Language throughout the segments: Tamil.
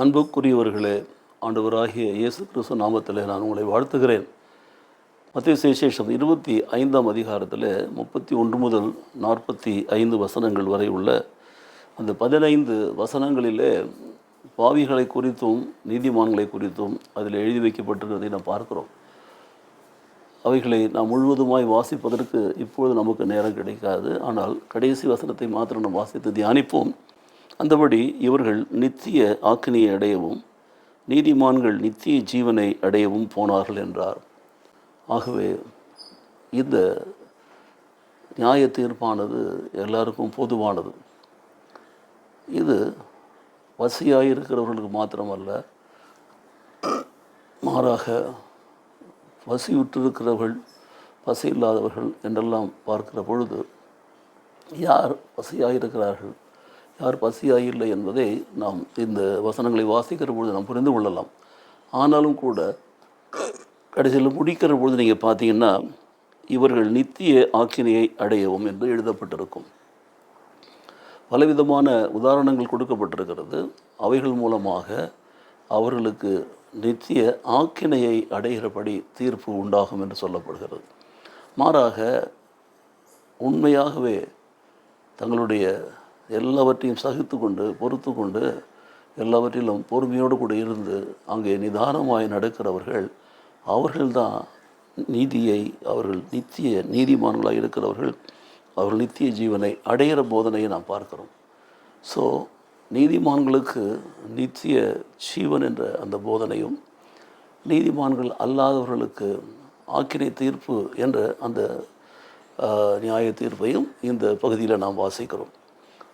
அன்புக்குரியவர்களே, ஆண்டவராகிய இயேசு கிறிஸ்து நாமத்திலே நான் உங்களை வாழ்த்துகிறேன். மத்தேயு சுவிசேஷம் 25ஆம் அதிகாரத்தில் 31 முதல் 45 வசனங்கள் வரை உள்ள அந்த 15 வசனங்களிலே பாவிகளை குறித்தும் நீதிமான்களை குறித்தும் அதில் எழுதி வைக்கப்பட்டிருக்கிறதை நாம் பார்க்கிறோம். அவைகளை நாம் முழுவதுமாய் வாசிப்பதற்கு இப்பொழுது நமக்கு நேரம் கிடைக்காது. ஆனால் கடைசி வசனத்தை மாத்திரம் நாம் வாசித்து தியானிப்போம். அந்தபடி இவர்கள் நித்திய ஆக்கினையை அடையவும் நீதிமான்கள் நித்திய ஜீவனை அடையவும் போனார்கள் என்றார். ஆகவே இந்த நியாய தீர்ப்பானது எல்லாருக்கும் பொதுவானது. இது பசியாயிருக்கிறவர்களுக்கு மாத்திரமல்ல, மாறாக பசியுற்றிருக்கிறவர்கள் பசி இல்லாதவர்கள் என்றெல்லாம் பார்க்கிற பொழுது யார் பசியாயிருக்கிறார்கள், யார் பசியாயில்லை என்பதை நாம் இந்த வசனங்களை வாசிக்கிற பொழுது நாம் புரிந்து கொள்ளலாம். ஆனாலும் கூட கடைசியில் முடிக்கிற பொழுது நீங்கள் பார்த்தீங்கன்னா, இவர்கள் நித்திய ஆக்கினையை அடையவும் என்று எழுதப்பட்டிருக்கும். பலவிதமான உதாரணங்கள் கொடுக்கப்பட்டிருக்கிறது. அவைகள் மூலமாக அவர்களுக்கு நித்திய ஆக்கினையை அடைகிறபடி தீர்ப்பு உண்டாகும் என்று சொல்லப்படுகிறது. மாறாக உண்மையாகவே தங்களுடைய எல்லாவற்றையும் சகித்து கொண்டு பொறுத்து கொண்டு எல்லாவற்றிலும் பொறுமையோடு கூட இருந்து அங்கே நிதானமாய் நடக்கிறவர்கள், அவர்கள்தான் அவர்கள் நித்திய நீதிமான்களாக இருக்கிறவர்கள், அவர்கள் நித்திய ஜீவனை அடையிற போதனையை நாம் பார்க்கிறோம். ஸோ நீதிமான்களுக்கு நித்திய ஜீவன் என்ற அந்த போதனையும், நீதிமான்கள் அல்லாதவர்களுக்கு ஆக்கினை தீர்ப்பு என்ற அந்த நியாய தீர்ப்பையும் இந்த பகுதியில் நாம் வாசிக்கிறோம்.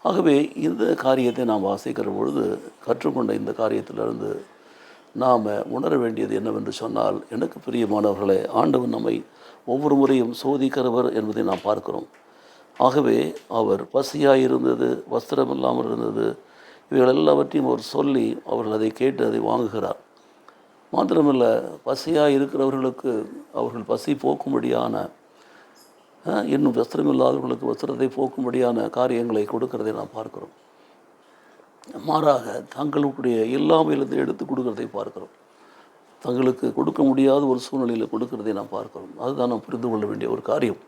ஆகவே இந்த காரியத்தை நாம் வாசிக்கிற பொழுது கற்றுக்கொண்ட இந்த காரியத்திலிருந்து நாம் உணர வேண்டியது என்னவென்று சொன்னால், எனக்கு பிரியமானவர்களே, ஆண்டவன் நம்மை ஒவ்வொரு முறையும் சோதிக்கிறவர் என்பதை நாம் பார்க்கிறோம். ஆகவே அவர் பசியாக இருந்தது, வஸ்திரம் இல்லாமல் இருந்தது, இவைகள் எல்லாவற்றையும் அவர் சொல்லி அவர்கள் அதை கேட்டு அதை வாங்குகிறார். மாத்திரமல்ல, பசியாக இருக்கிறவர்களுக்கு அவர்கள் பசி போக்கும்படியான, இன்னும் வஸ்திரமில்லாதவர்களுக்கு வஸ்திரத்தை போக்கும்படியான காரியங்களை கொடுக்கிறதை நாம் பார்க்கிறோம். மாறாக தங்களுடைய இல்லாமையிலிருந்து எடுத்து கொடுக்கறதை பார்க்கிறோம். தங்களுக்கு கொடுக்க முடியாத ஒரு சூழ்நிலையில் கொடுக்கறதை நாம் பார்க்கிறோம். அதுதான் நாம் புரிந்து கொள்ள வேண்டிய ஒரு காரியம்.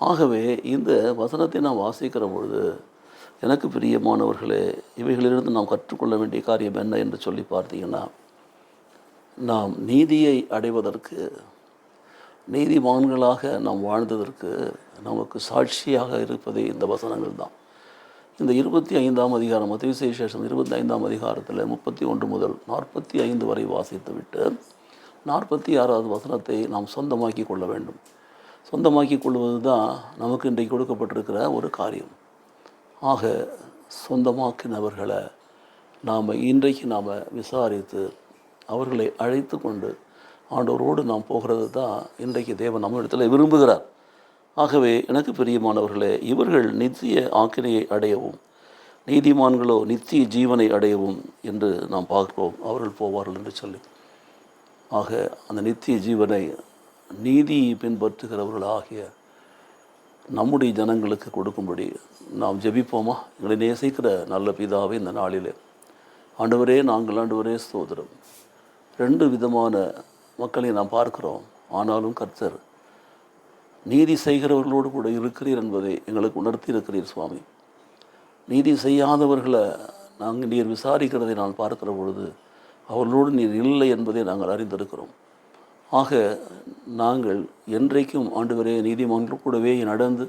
ஆகவே இந்த வசனத்தை நாம் வாசிக்கிற பொழுது, எனக்கு பிரியமானவர்களே, இவைகளிலிருந்து நாம் கற்றுக்கொள்ள வேண்டிய காரியம் என்ன என்று சொல்லி பார்த்தீங்கன்னா, நாம் நீதியை அடைவதற்கு, நீதிமான்களாக நாம் வாழ்ந்ததற்கு நமக்கு சாட்சியாக இருப்பதே இந்த வசனங்கள் தான். இந்த 25ஆம் அதிகாரம், மத்தேயு சுவிசேஷம் 25ஆம் அதிகாரத்தில் 31 முதல் 45 வரை வாசித்துவிட்டு 46வது வசனத்தை நாம் சொந்தமாக்கி கொள்ள வேண்டும். சொந்தமாக்கி கொள்வது தான் நமக்கு இன்றைக்கு கொடுக்கப்பட்டிருக்கிற ஒரு காரியம். ஆக சொந்தமாக்கினவர்களை இன்றைக்கு நாம் விசாரித்து அவர்களை அழைத்து கொண்டு ஆண்டவரோடு நாம் போகிறது தான் இன்றைக்கு தேவன் நம்ம இடத்துல விரும்புகிறார். ஆகவே எனக்கு பிரியமானவர்களே, இவர்கள் நித்திய ஆக்கினையை அடையவும் நீதிமான்களோ நித்திய ஜீவனை அடையவும் என்று நாம் பார்க்கிறோம். அவர்கள் போவார்கள் என்று சொல்லி, ஆக அந்த நித்திய ஜீவனை நீதியை பின்பற்றுகிறவர்கள் ஆகிய நம்முடைய ஜனங்களுக்கு கொடுக்கும்படி நாம் ஜெபிப்போமா? எங்களை நேசிக்கிற நல்ல பிதாவே, இந்த நாளிலே ஆண்டவரே, ஆண்டவரே ஸ்தோத்திரம். 2 விதமான மக்களை நாம் பார்க்கிறோம். ஆனாலும் கர்த்தர் நீதி செய்கிறவர்களோடு கூட இருக்கிறீர் என்பதை எங்களுக்கு உணர்த்தி இருக்கிறீர் சுவாமி. நீதி செய்யாதவர்களை நீர் விசாரிக்கிறதை நான் பார்க்கிற பொழுது அவர்களோடு நீர் இல்லை என்பதை நாங்கள் அறிந்திருக்கிறோம். ஆக நாங்கள் என்றைக்கும் ஆண்டவரே நீதிமான்கள் கூடவே நடந்து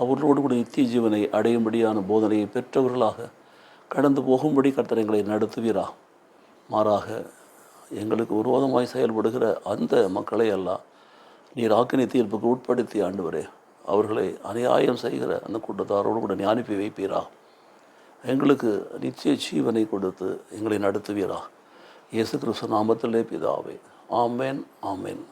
அவர்களோடு கூட நித்திய ஜீவனை அடையும்படியான போதனையை பெற்றவர்களாக கடந்து போகும்படி கர்த்தர் எங்களை நடத்துவீரா. மாறாக எங்களுக்கு விரோதமாய் செயல்படுகிற அந்த மக்களை எல்லாம் நீர் ஆக்கினை தீர்ப்புக்கு உட்படுத்தி ஆண்டவரே அவர்களை அநியாயம் செய்கிற அந்த கூட்டத்தாரோடு கூட நீ அனுப்பி வைப்பீரா. எங்களுக்கு நித்திய ஜீவனை கொடுத்து எங்களை நடத்துவீரா. இயேசு கிறிஸ்து நாமத்திலே பிதாவே, ஆமேன், ஆமேன்.